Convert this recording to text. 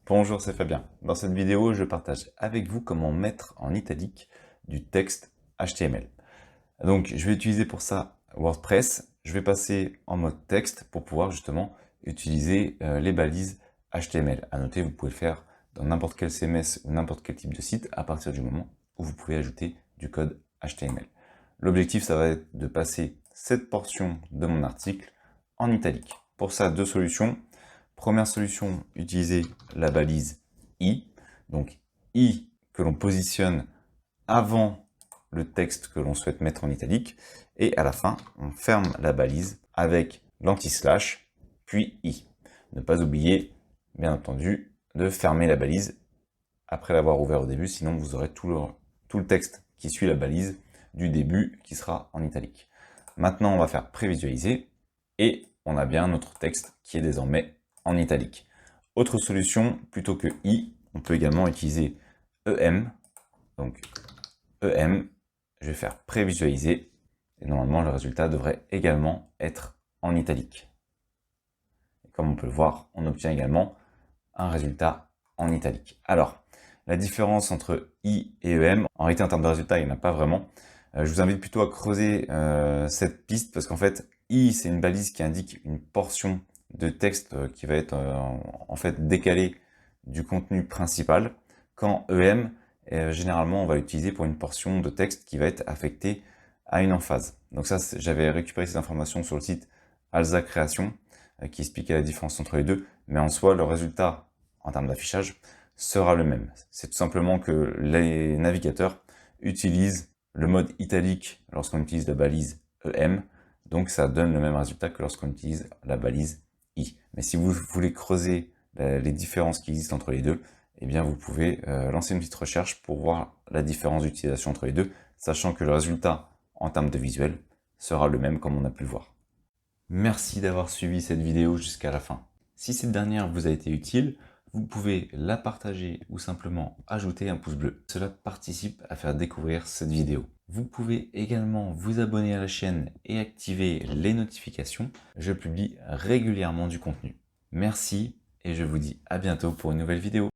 Bonjour, c'est Fabien. Dans cette vidéo, je partage avec vous comment mettre en italique du texte HTML. Donc, je vais utiliser pour ça WordPress. Je vais passer en mode texte pour pouvoir justement utiliser les balises HTML. À noter, vous pouvez le faire dans n'importe quel CMS ou n'importe quel type de site à partir du moment où vous pouvez ajouter du code HTML. L'objectif, ça va être de passer cette portion de mon article en italique. Pour ça, deux solutions. Première solution, utiliser la balise I. Donc I que l'on positionne avant le texte que l'on souhaite mettre en italique. Et à la fin, on ferme la balise avec l'anti-slash, puis I. Ne pas oublier, bien entendu, de fermer la balise après l'avoir ouvert au début, sinon vous aurez tout le texte qui suit la balise du début qui sera en italique. Maintenant, on va faire prévisualiser et on a bien notre texte qui est désormais en italique. Autre solution, plutôt que I, on peut également utiliser EM. Donc EM, je vais faire prévisualiser et normalement le résultat devrait également être en italique. Et comme on peut le voir, on obtient également un résultat en italique. Alors, la différence entre I et EM, en réalité en termes de résultat, il n'y en a pas vraiment. Je vous invite plutôt à creuser cette piste parce qu'en fait, I, c'est une balise qui indique une portion de texte qui va être en fait décalée du contenu principal, quand EM, généralement, on va l'utiliser pour une portion de texte qui va être affectée à une emphase. Donc ça, j'avais récupéré ces informations sur le site Alza Création, qui expliquait la différence entre les deux, mais en soi, le résultat, en termes d'affichage, sera le même. C'est tout simplement que les navigateurs utilisent le mode italique lorsqu'on utilise la balise EM, donc ça donne le même résultat que lorsqu'on utilise la balise I. Mais si vous voulez creuser les différences qui existent entre les deux, eh bien vous pouvez lancer une petite recherche pour voir la différence d'utilisation entre les deux, sachant que le résultat en termes de visuel sera le même comme on a pu le voir. Merci d'avoir suivi cette vidéo jusqu'à la fin. Si cette dernière vous a été utile, vous pouvez la partager ou simplement ajouter un pouce bleu. Cela participe à faire découvrir cette vidéo. Vous pouvez également vous abonner à la chaîne et activer les notifications. Je publie régulièrement du contenu. Merci et je vous dis à bientôt pour une nouvelle vidéo.